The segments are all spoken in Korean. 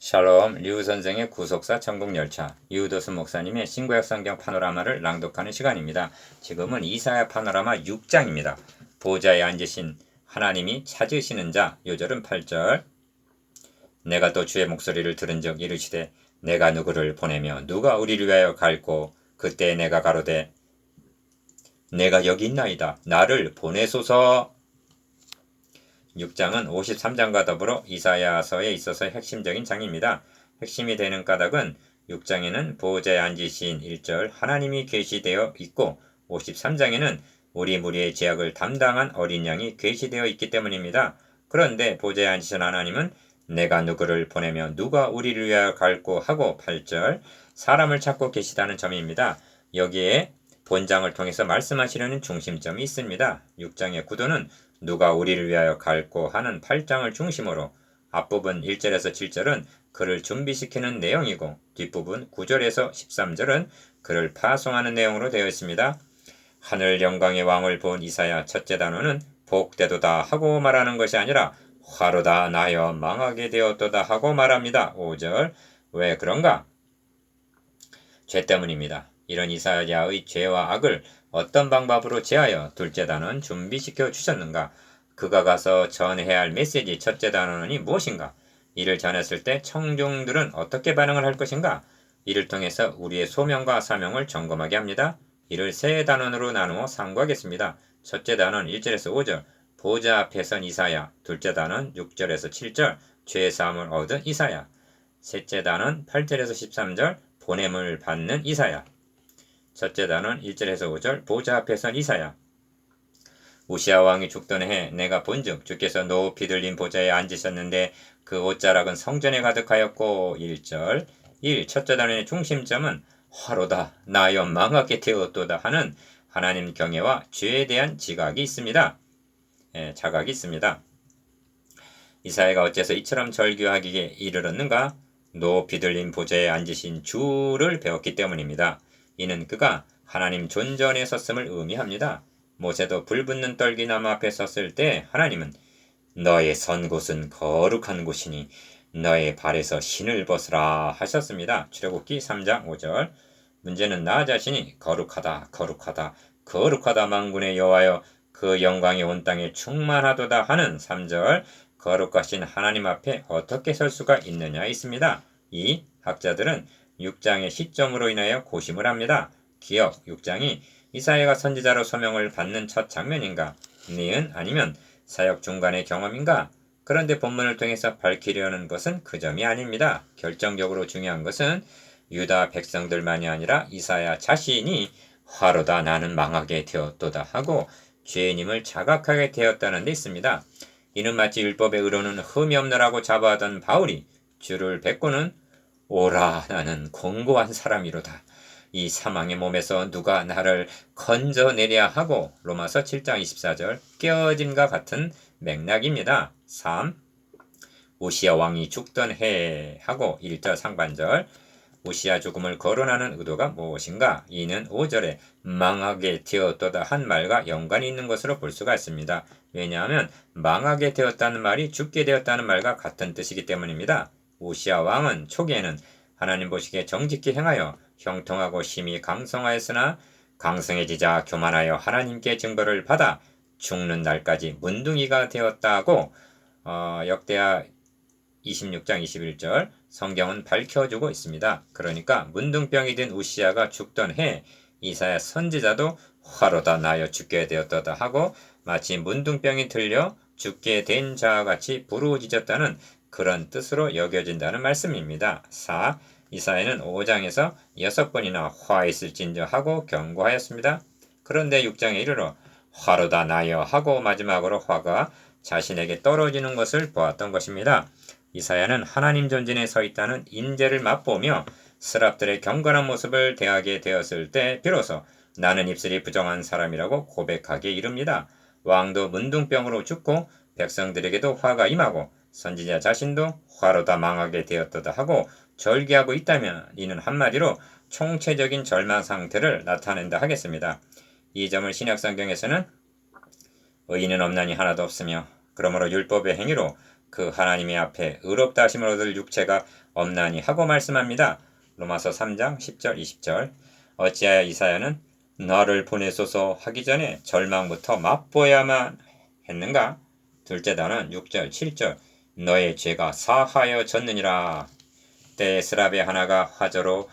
샬롬, 류 선생의 구속사 천국열차, 유도수 목사님의 신구약 성경 파노라마를 낭독하는 시간입니다. 지금은 이사야 파노라마 6장입니다. 보좌에 앉으신 하나님이 찾으시는 자, 요절은 8절. 내가 또 주의 목소리를 들은 적 이르시되 내가 누구를 보내며 누가 우리를 위하여 갈고, 그때 내가 가로되 내가 여기 있나이다, 나를 보내소서. 6장은 53장과 더불어 이사야서에 있어서 핵심적인 장입니다. 핵심이 되는 까닭은 6장에는 보호자에 앉으신 1절 하나님이 계시되어 있고, 53장에는 우리 무리의 죄악을 담당한 어린 양이 계시되어 있기 때문입니다. 그런데 보호자에 앉으신 하나님은 내가 누구를 보내며 누가 우리를 위하여 갈고 하고 8절 사람을 찾고 계시다는 점입니다. 여기에 본장을 통해서 말씀하시려는 중심점이 있습니다. 6장의 구도는 누가 우리를 위하여 갈고 하는 8장을 중심으로, 앞부분 1절에서 7절은 그를 준비시키는 내용이고, 뒷부분 9절에서 13절은 그를 파송하는 내용으로 되어 있습니다. 하늘 영광의 왕을 본 이사야 첫째 단어는 복되도다 하고 말하는 것이 아니라 화로다 나여 망하게 되었도다 하고 말합니다. 5절. 왜 그런가? 죄 때문입니다. 이런 이사야의 죄와 악을 어떤 방법으로 제하여 둘째 단어는 준비시켜 주셨는가? 그가 가서 전해야 할 메시지 첫째 단어는 무엇인가? 이를 전했을 때 청중들은 어떻게 반응을 할 것인가? 이를 통해서 우리의 소명과 사명을 점검하게 합니다. 이를 세 단원으로 나누어 상고하겠습니다. 첫째 단원 1절에서 5절 보좌 앞에 선 이사야, 둘째 단원 6절에서 7절 죄 사함을 얻은 이사야, 셋째 단원 8절에서 13절 보냄을 받는 이사야, 첫째 단원 1절에서 5절 보좌 앞에 선 이사야. 우시아 왕이 죽던 해 내가 본즉 주께서 높이 들린 보좌에 앉으셨는데 그 옷자락은 성전에 가득하였고. 1절 1. 첫째 단원의 중심점은 화로다 나여 망하게 되었도다 하는 하나님 경외와 죄에 대한 지각이 있습니다. 자각이 있습니다. 이사야가 어째서 이처럼 절규하기에 이르렀는가? 높이 들린 보좌에 앉으신 주를 배웠기 때문입니다. 이는 그가 하나님 존전에 섰음을 의미합니다. 모세도 불붙는 떨기나무 앞에 섰을 때 하나님은 너의 선 곳은 거룩한 곳이니 너의 발에서 신을 벗으라 하셨습니다. 출애굽기 3장 5절. 문제는 나 자신이 거룩하다 거룩하다 거룩하다 만군의 여호와여 그 영광이 온 땅에 충만하도다 하는 3절 거룩하신 하나님 앞에 어떻게 설 수가 있느냐 있습니다. 이 학자들은 6장의 시점으로 인하여 고심을 합니다. 기억 6장이 이사야가 선지자로 소명을 받는 첫 장면인가? 니은 아니면 사역 중간의 경험인가? 그런데 본문을 통해서 밝히려는 것은 그 점이 아닙니다. 결정적으로 중요한 것은 유다 백성들만이 아니라 이사야 자신이 화로다 나는 망하게 되었도다 하고 죄인임을 자각하게 되었다는 데 있습니다. 이는 마치 율법의 의로는 흠이 없느라고 자부하던 바울이 주를 뵙고는 오라 나는 공고한 사람이로다, 이 사망의 몸에서 누가 나를 건져내랴 하고 로마서 7장 24절 깨어짐과 같은 맥락입니다. 3. 우시야 왕이 죽던 해 하고 1절 상반절 우시야 죽음을 거론하는 의도가 무엇인가? 이는 5절에 망하게 되었도다 한 말과 연관이 있는 것으로 볼 수가 있습니다. 왜냐하면 망하게 되었다는 말이 죽게 되었다는 말과 같은 뜻이기 때문입니다. 우시야 왕은 초기에는 하나님 보시기에 정직히 행하여 형통하고 심히 강성하였으나 강성해지자 교만하여 하나님께 증거를 받아 죽는 날까지 문둥이가 되었다고 역대하 26장 21절 성경은 밝혀주고 있습니다. 그러니까 문둥병이 된 우시야가 죽던 해 이사야 선지자도 화로다 나여 죽게 되었도다 하고 마치 문둥병이 들려 죽게 된 자와 같이 부르짖었다는 그런 뜻으로 여겨진다는 말씀입니다. 4. 이사야는 5장에서 6번이나 화 있을진저 하고 경고하였습니다. 그런데 6장에 이르러 화로다 나여 하고 마지막으로 화가 자신에게 떨어지는 것을 보았던 것입니다. 이사야는 하나님 존전에 서 있다는 인재를 맛보며 스랍들의 경건한 모습을 대하게 되었을 때 비로소 나는 입술이 부정한 사람이라고 고백하게 이릅니다. 왕도 문둥병으로 죽고 백성들에게도 화가 임하고 선지자 자신도 화로다 망하게 되었도다 하고 절기하고 있다면 이는 한마디로 총체적인 절망 상태를 나타낸다 하겠습니다. 이 점을 신약성경에서는 의인은 없나니 하나도 없으며 그러므로 율법의 행위로 그 하나님의 앞에 의롭다 하심을 얻을 육체가 없나니 하고 말씀합니다. 로마서 3장 10절 20절. 어찌하여 이사야는 너를 보내소서 하기 전에 절망부터 맛보야만 했는가? 둘째 단은 6절 7절. 너의 죄가 사하여졌느니라. 때에 스랍의 하나가 화저로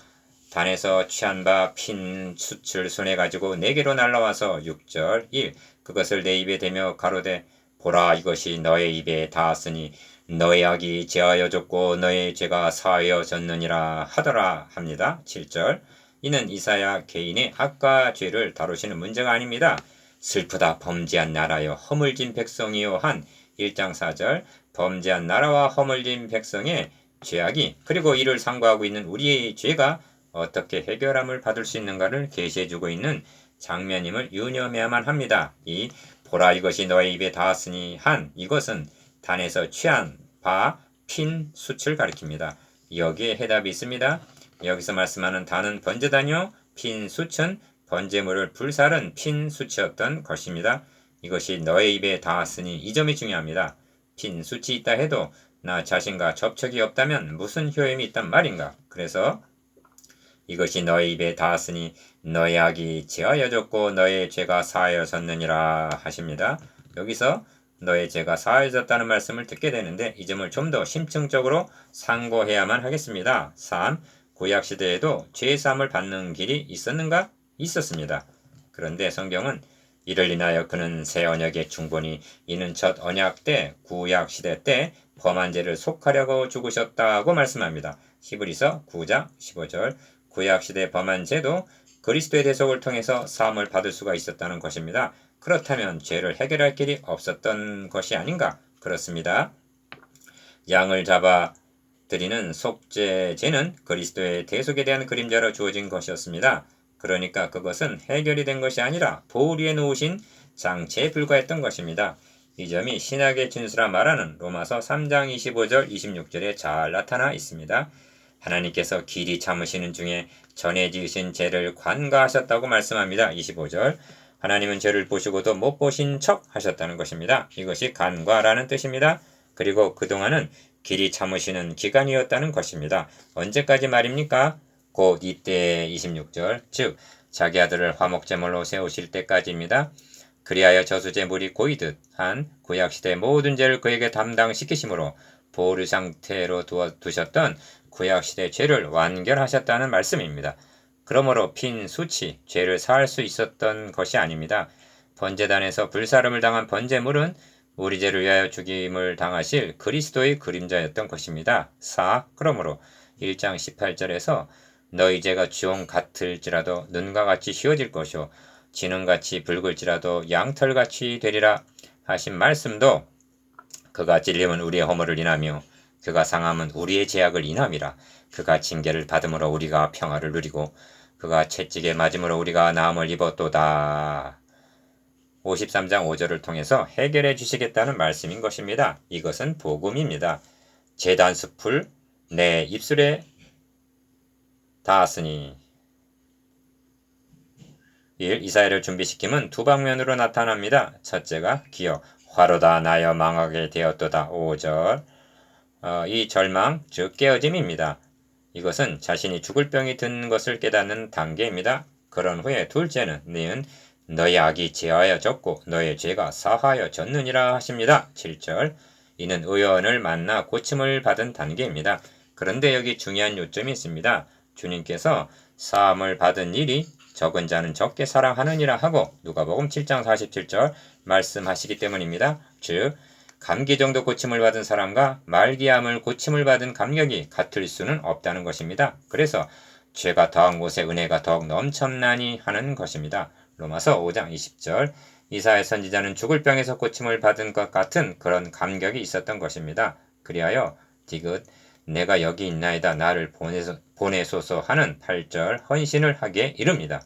단에서 취한 바 핀 숯을 손에 가지고 내게로 날라와서 6절 1. 그것을 내 입에 대며 가로되 보라 이것이 너의 입에 닿았으니 너의 악이 제하여졌고 너의 죄가 사하여졌느니라 하더라 합니다. 7절. 이는 이사야 개인의 악과 죄를 다루시는 문제가 아닙니다. 슬프다 범죄한 나라여 허물진 백성이요 한 1장 4절. 범죄한 나라와 허물진 백성의 죄악이 그리고 이를 상고하고 있는 우리의 죄가 어떻게 해결함을 받을 수 있는가를 계시해주고 있는 장면임을 유념해야만 합니다. 이 보라 이것이 너의 입에 닿았으니 한 이것은 단에서 취한 바 핀 숯을 가리킵니다. 여기에 해답이 있습니다. 여기서 말씀하는 단은 번제단이요 핀 숯은 번제물을 불사른 핀 숯이었던 것입니다. 이것이 너의 입에 닿았으니 이 점이 중요합니다. 핀 숯이 있다 해도 나 자신과 접촉이 없다면 무슨 효험이 있단 말인가? 그래서 이것이 너의 입에 닿았으니 너의 악이 제하여졌고 너의 죄가 사하여졌느니라 하십니다. 여기서 너의 죄가 사하여졌다는 말씀을 듣게 되는데 이 점을 좀 더 심층적으로 상고해야만 하겠습니다. 3. 구약시대에도 죄사함을 받는 길이 있었는가? 있었습니다. 그런데 성경은 이를 인하여 그는 새 언약의 충분히 이는 첫 언약 때 구약시대 때 범한 죄를 속하려고 죽으셨다고 말씀합니다. 히브리서 9장 15절. 구약시대 범한 죄도 그리스도의 대속을 통해서 사함을 받을 수가 있었다는 것입니다. 그렇다면 죄를 해결할 길이 없었던 것이 아닌가? 그렇습니다. 양을 잡아 드리는 속죄제는 그리스도의 대속에 대한 그림자로 주어진 것이었습니다. 그러니까 그것은 해결이 된 것이 아니라 보호리에 놓으신 장치에 불과했던 것입니다. 이 점이 신약의 진수라 말하는 로마서 3장 25절 26절에 잘 나타나 있습니다. 하나님께서 길이 참으시는 중에 전에 지으신 죄를 관가하셨다고 말씀합니다. 25절. 하나님은 죄를 보시고도 못 보신 척 하셨다는 것입니다. 이것이 간과라는 뜻입니다. 그리고 그동안은 길이 참으시는 기간이었다는 것입니다. 언제까지 말입니까? 곧 이때 26절. 즉 자기 아들을 화목제물로 세우실 때까지입니다. 그리하여 저수제물이 고이듯 한 구약시대 모든 죄를 그에게 담당시키심으로 보류 상태로 두셨던 구약시대 죄를 완결하셨다는 말씀입니다. 그러므로 핀 숯이 죄를 사할 수 있었던 것이 아닙니다. 번제단에서 불사름을 당한 번제물은 우리 죄를 위하여 죽임을 당하실 그리스도의 그림자였던 것입니다. 4. 그러므로 1장 18절에서 너희 죄가 주홍 같을지라도 눈과 같이 휘어질 것이요 진흥같이 붉을지라도 양털같이 되리라 하신 말씀도 그가 찔림은 우리의 허물을 인하며 그가 상함은 우리의 죄악을 인함이라. 그가 징계를 받음으로 우리가 평화를 누리고 그가 채찍에 맞음으로 우리가 나음을 입었도다. 53장 5절을 통해서 해결해 주시겠다는 말씀인 것입니다. 이것은 복음입니다. 제단숲을 내 입술에 닿았으니 1. 이사야를 준비시킴은 두 방면으로 나타납니다. 첫째가 기어 화로다 나여 망하게 되었도다. 5절. 이 절망, 즉 깨어짐입니다. 이것은 자신이 죽을 병이 든 것을 깨닫는 단계입니다. 그런 후에 둘째는 너는 너의 악이 제하여졌고 너의 죄가 사하여졌느니라 하십니다. 7절. 이는 의원을 만나 고침을 받은 단계입니다. 그런데 여기 중요한 요점이 있습니다. 주님께서 사함을 받은 일이 적은 자는 적게 사랑하느니라 하고 누가복음 7장 47절 말씀하시기 때문입니다. 즉 감기 정도 고침을 받은 사람과 말기암을 고침을 받은 감격이 같을 수는 없다는 것입니다. 그래서 죄가 더한 곳에 은혜가 더욱 넘쳤나니 하는 것입니다. 로마서 5장 20절. 이사야 선지자는 죽을 병에서 고침을 받은 것 같은 그런 감격이 있었던 것입니다. 그리하여 디귿 내가 여기 있나이다 나를 보내소서 하는 8절 헌신을 하기에 이릅니다.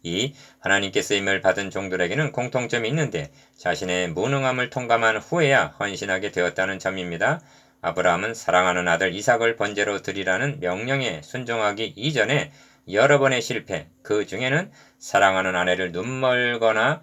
2. 하나님께 쓰임을 받은 종들에게는 공통점이 있는데 자신의 무능함을 통감한 후에야 헌신하게 되었다는 점입니다. 아브라함은 사랑하는 아들 이삭을 번제로 드리라는 명령에 순종하기 이전에 여러 번의 실패, 그 중에는 사랑하는 아내를 눈멀거나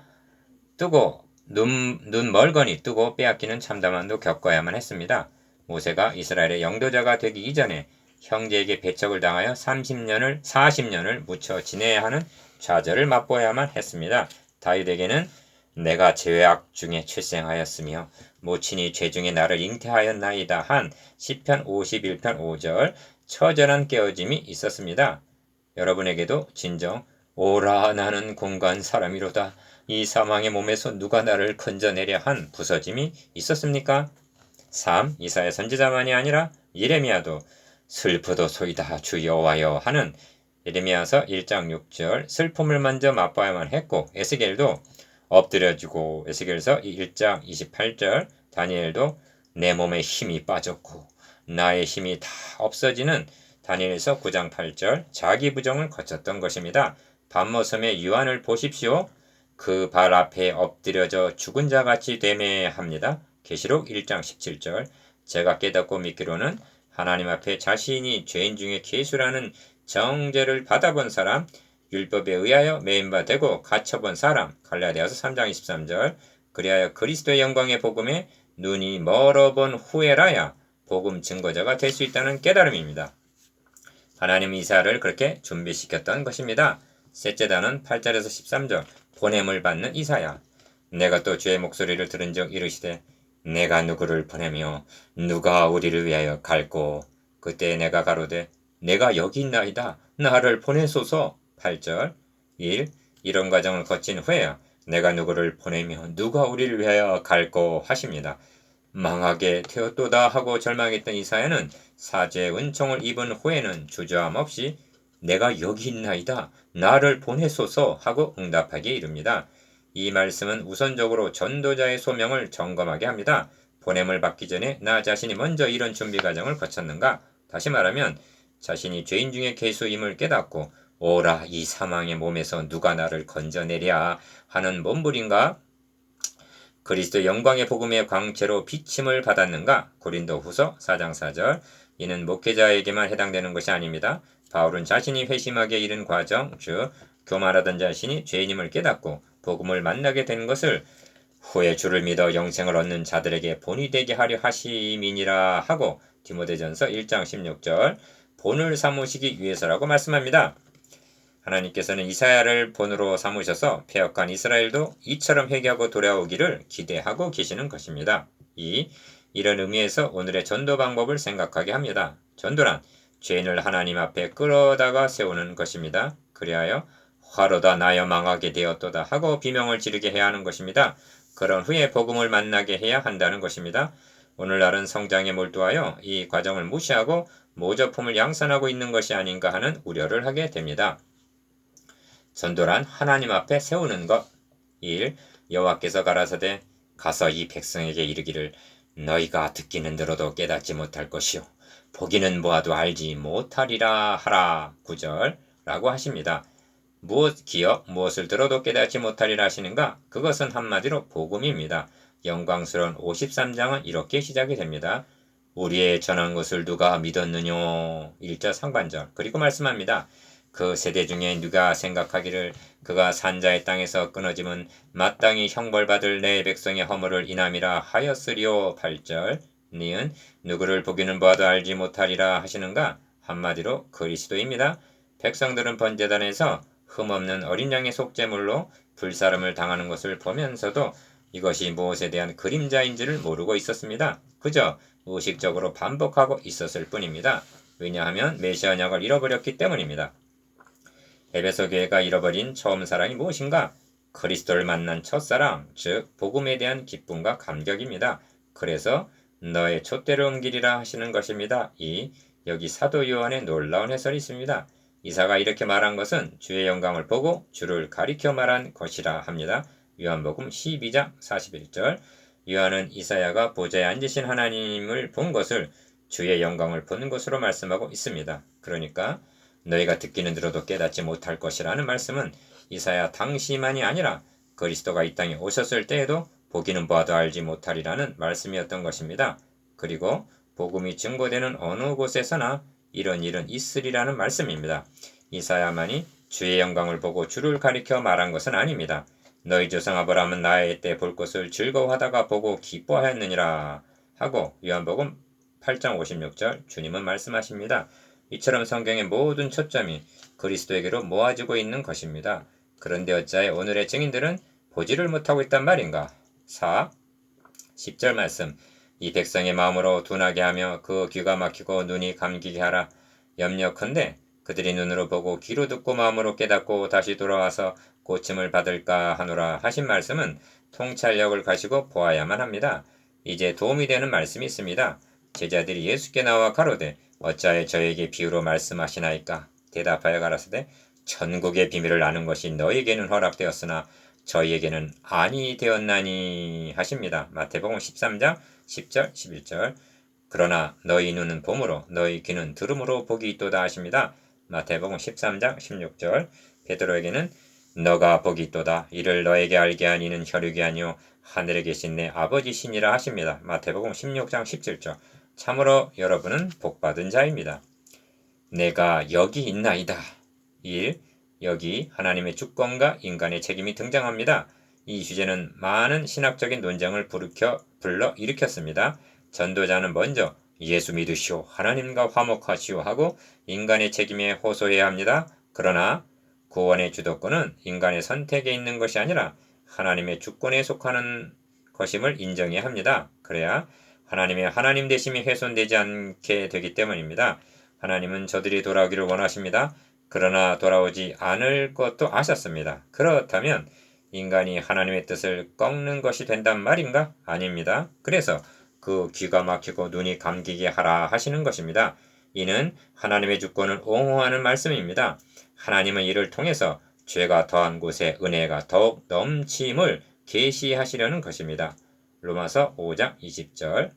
뜨고 눈 멀거니 뜨고 빼앗기는 참담함도 겪어야만 했습니다. 모세가 이스라엘의 영도자가 되기 이전에 형제에게 배척을 당하여 40년을 묻혀 지내야 하는 좌절을 맛보아야만 했습니다. 다윗에게는 내가 죄악 중에 출생하였으며 모친이 죄 중에 나를 잉태하였나이다 한 시편 51편 5절 처절한 깨어짐이 있었습니다. 여러분에게도 진정 오라 나는 공간 사람이로다 이 사망의 몸에서 누가 나를 건져내랴 한 부서짐이 있었습니까? 3. 이사야 선지자만이 아니라 예레미야도 슬프도소이다 주 여호와여 하는 예레미야서 1장 6절 슬픔을 먼저 맛봐야만 했고 에스겔도 엎드려지고 에스겔서 1장 28절 다니엘도 내 몸에 힘이 빠졌고 나의 힘이 다 없어지는 다니엘서 9장 8절 자기 부정을 거쳤던 것입니다. 반모섬의 유한을 보십시오. 그 발 앞에 엎드려져 죽은 자같이 되매 합니다. 계시록 1장 17절 제가 깨닫고 믿기로는 하나님 앞에 자신이 죄인 중에 계수라는 정죄를 받아본 사람 율법에 의하여 매인바 되고 갇혀본 사람 갈라디아서 3장 23절 그리하여 그리스도의 영광의 복음에 눈이 멀어본 후에라야 복음 증거자가 될 수 있다는 깨달음입니다. 하나님 이사야를 그렇게 준비시켰던 것입니다. 셋째 단은 8절에서 13절 보냄을 받는 이사야 내가 또 주의 목소리를 들은 적 이르시되 내가 누구를 보내며 누가 우리를 위하여 갈꼬 그때 내가 가로되 내가 여기 있나이다 나를 보내소서 8절 1. 이런 과정을 거친 후에야 내가 누구를 보내며 누가 우리를 위하여 갈꼬 하십니다. 망하게 되었도다 하고 절망했던 이사야는 사죄의 은총을 입은 후에는 주저함 없이 내가 여기 있나이다 나를 보내소서 하고 응답하기에 이릅니다. 이 말씀은 우선적으로 전도자의 소명을 점검하게 합니다. 보냄을 받기 전에 나 자신이 먼저 이런 준비 과정을 거쳤는가? 다시 말하면 자신이 죄인 중에 계수임을 깨닫고 오라 이 사망의 몸에서 누가 나를 건져내랴 하는 몸부림과 그리스도 영광의 복음의 광채로 비침을 받았는가? 고린도후서 4장 4절 이는 목회자에게만 해당되는 것이 아닙니다. 바울은 자신이 회심하게 이른 과정, 즉 교만하던 자신이 죄인임을 깨닫고 복음을 만나게 된 것을 후에 주를 믿어 영생을 얻는 자들에게 본이 되게 하려 하심이니라 하고 디모데전서 1장 16절 본을 삼으시기 위해서라고 말씀합니다. 하나님께서는 이사야를 본으로 삼으셔서 패역한 이스라엘도 이처럼 회개하고 돌아오기를 기대하고 계시는 것입니다. 이런 의미에서 오늘의 전도 방법을 생각하게 합니다. 전도란 죄인을 하나님 앞에 끌어다가 세우는 것입니다. 그리하여 화로다 나여 망하게 되었도다 하고 비명을 지르게 해야 하는 것입니다. 그런 후에 복음을 만나게 해야 한다는 것입니다. 오늘날은 성장에 몰두하여 이 과정을 무시하고 모조품을 양산하고 있는 것이 아닌가 하는 우려를 하게 됩니다. 전도란 하나님 앞에 세우는 것. 1. 여호와께서 가라사대 가서 이 백성에게 이르기를 너희가 듣기는 들어도 깨닫지 못할 것이요 보기는 보아도 알지 못하리라 하라 9절 라고 하십니다. 무엇을 들어도 깨닫지 못하리라 하시는가? 그것은 한마디로 복음입니다. 영광스러운 53장은 이렇게 시작이 됩니다. 우리의 전한 것을 누가 믿었느냐 1절 상반절 그리고 말씀합니다. 그 세대 중에 누가 생각하기를 그가 산자의 땅에서 끊어짐은 마땅히 형벌받을 내 백성의 허물을 인함이라 하였으리오 8절 니은 누구를 보기는 보아도 알지 못하리라 하시는가? 한마디로 그리스도입니다. 백성들은 번제단에서 흠없는 어린 양의 속죄물로 불사름을 당하는 것을 보면서도 이것이 무엇에 대한 그림자인지를 모르고 있었습니다. 그저 의식적으로 반복하고 있었을 뿐입니다. 왜냐하면 메시아 언약을 잃어버렸기 때문입니다. 에베소 교회가 잃어버린 처음 사랑이 무엇인가? 그리스도를 만난 첫사랑, 즉 복음에 대한 기쁨과 감격입니다. 그래서 너의 촛대를 옮기리라 하시는 것입니다. 여기 사도 요한의 놀라운 해설이 있습니다. 이사가 이렇게 말한 것은 주의 영광을 보고 주를 가리켜 말한 것이라 합니다. 요한복음 12장 41절 요한은 이사야가 보좌에 앉으신 하나님을 본 것을 주의 영광을 본 것으로 말씀하고 있습니다. 그러니까 너희가 듣기는 들어도 깨닫지 못할 것이라는 말씀은 이사야 당시만이 아니라 그리스도가 이 땅에 오셨을 때에도 보기는 보아도 알지 못하리라는 말씀이었던 것입니다. 그리고 복음이 증거되는 어느 곳에서나 이런 일은 있으리라는 말씀입니다. 이사야만이 주의 영광을 보고 주를 가리켜 말한 것은 아닙니다. 너희 조상 아브라함은 나의 때 볼 것을 즐거워하다가 보고 기뻐하였느니라 하고 요한복음 8장 56절 주님은 말씀하십니다. 이처럼 성경의 모든 초점이 그리스도에게로 모아지고 있는 것입니다. 그런데 어찌하여 오늘의 증인들은 보지를 못하고 있단 말인가? 4. 10절 말씀 이 백성의 마음으로 둔하게 하며 그 귀가 막히고 눈이 감기게 하라. 염려컨대 그들이 눈으로 보고 귀로 듣고 마음으로 깨닫고 다시 돌아와서 고침을 받을까 하노라 하신 말씀은 통찰력을 가지고 보아야만 합니다. 이제 도움이 되는 말씀이 있습니다. 제자들이 예수께 나와 가로되 어찌하여 저에게 비유로 말씀하시나이까? 대답하여 가라사대 천국의 비밀을 아는 것이 너희에게는 허락되었으나 저희에게는 아니 되었나니 하십니다. 마태복음 13장 10절 11절 그러나 너희 눈은 봄으로 너희 귀는 들음으로 복이 있도다 하십니다. 마태복음 13장 16절 베드로에게는 너가 복이 있도다 이를 너에게 알게 한 이는 혈육이 아니요 하늘에 계신 내 아버지시니라 하십니다. 마태복음 16장 17절 참으로 여러분은 복받은 자입니다. 내가 여기 있나이다. 1. 여기 하나님의 주권과 인간의 책임이 등장합니다. 이 주제는 많은 신학적인 논쟁을 불러 일으켰습니다. 전도자는 먼저 예수 믿으시오, 하나님과 화목하시오 하고 인간의 책임에 호소해야 합니다. 그러나 구원의 주도권은 인간의 선택에 있는 것이 아니라 하나님의 주권에 속하는 것임을 인정해야 합니다. 그래야 하나님의 하나님 되심이 훼손되지 않게 되기 때문입니다. 하나님은 저들이 돌아오기를 원하십니다. 그러나 돌아오지 않을 것도 아셨습니다. 그렇다면 인간이 하나님의 뜻을 꺾는 것이 된단 말인가? 아닙니다. 그래서 그 귀가 막히고 눈이 감기게 하라 하시는 것입니다. 이는 하나님의 주권을 옹호하는 말씀입니다. 하나님은 이를 통해서 죄가 더한 곳에 은혜가 더욱 넘침을 계시하시려는 것입니다. 로마서 5장 20절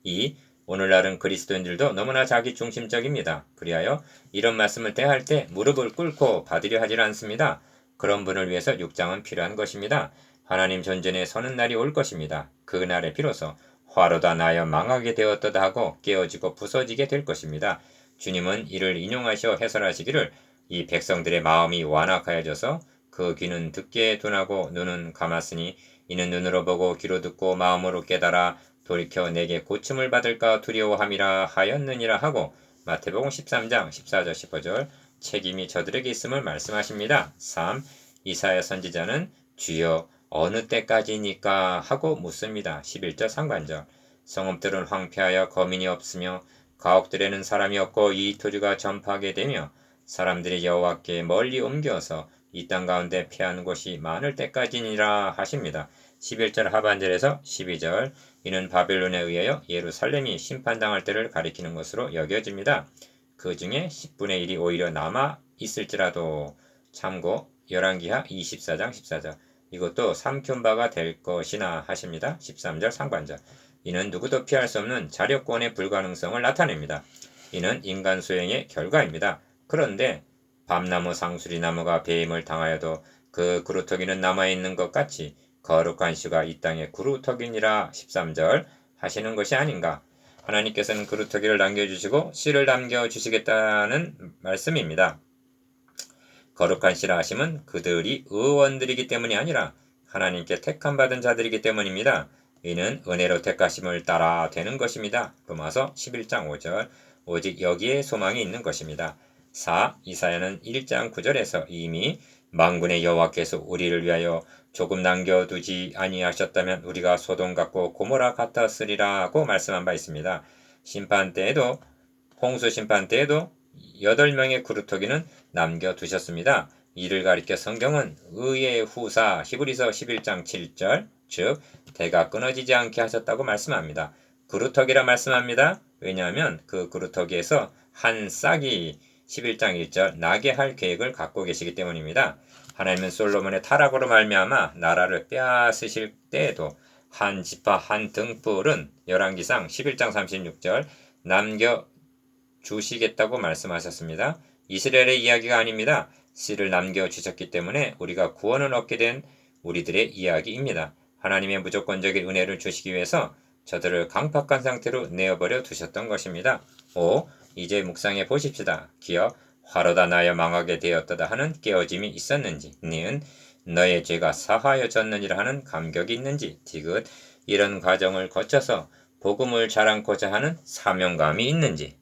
2. 오늘날은 그리스도인들도 너무나 자기중심적입니다. 그리하여 이런 말씀을 대할 때 무릎을 꿇고 받으려 하질 않습니다. 그런 분을 위해서 6장은 필요한 것입니다. 하나님 전전에 서는 날이 올 것입니다. 그 날에 비로소 화로다 나여 망하게 되었도다 하고 깨어지고 부서지게 될 것입니다. 주님은 이를 인용하셔 해설하시기를 이 백성들의 마음이 완악하여져서 그 귀는 듣게 둔하고 눈은 감았으니 이는 눈으로 보고 귀로 듣고 마음으로 깨달아 돌이켜 내게 고침을 받을까 두려워함이라 하였느니라 하고 마태복음 13장 14절 15절 책임이 저들에게 있음을 말씀하십니다. 3. 이사야 선지자는 주여 어느 때까지니까 하고 묻습니다. 11절 상관절 성읍들은 황폐하여 거민이 없으며 가옥들에는 사람이 없고 이 토지가 전파하게 되며 사람들이 여호와께 멀리 옮겨서 이 땅 가운데 피한 곳이 많을 때까지니라 하십니다. 11절 하반절에서 12절 이는 바벨론에 의하여 예루살렘이 심판당할 때를 가리키는 것으로 여겨집니다. 그 중에 10분의 1이 오히려 남아 있을지라도 참고 열왕기하 24장 14절 이것도 삼켜바가 될 것이나 하십니다. 13절 상관절 이는 누구도 피할 수 없는 자력권의 불가능성을 나타냅니다. 이는 인간 소행의 결과입니다. 그런데 밤나무 상수리나무가 배임을 당하여도 그 그루터기는 남아있는 것 같이 거룩한 씨가 이 땅에 그루터기니라 13절 하시는 것이 아닌가. 하나님께서는 그루터기를 남겨주시고 씨를 남겨주시겠다는 말씀입니다. 거룩한 씨라 하심은 그들이 의원들이기 때문이 아니라 하나님께 택함받은 자들이기 때문입니다. 이는 은혜로 택하심을 따라 되는 것입니다. 로마서 11장 5절 오직 여기에 소망이 있는 것입니다. 4. 이사야는 1장 9절에서 이미 만군의 여호와께서 우리를 위하여 조금 남겨두지 아니하셨다면 우리가 소돔 같고 고모라 같았으리라고 말씀한 바 있습니다. 심판 때에도 홍수 심판 때에도 8명의 그루터기는 남겨두셨습니다. 이를 가리켜 성경은 의의 후사 히브리서 11장 7절 즉 대가 끊어지지 않게 하셨다고 말씀합니다. 그루터기라 말씀합니다. 왜냐하면 그 그루터기에서 한 싹이 11장 1절 나게 할 계획을 갖고 계시기 때문입니다. 하나님은 솔로몬의 타락으로 말미암아 나라를 빼앗으실 때에도 한 지파 한 등불은 열왕기상 11장 36절 남겨주시겠다고 말씀하셨습니다. 이스라엘의 이야기가 아닙니다. 씨를 남겨주셨기 때문에 우리가 구원을 얻게 된 우리들의 이야기입니다. 하나님의 무조건적인 은혜를 주시기 위해서 저들을 강팍한 상태로 내어버려 두셨던 것입니다. 5. 이제 묵상해 보십시다. 기어 화로다 나여 망하게 되었도다 하는 깨어짐이 있었는지 니은 너의 죄가 사하여졌느니라 하는 감격이 있는지, 디귿 이런 과정을 거쳐서 복음을 자랑코자 하는 사명감이 있는지,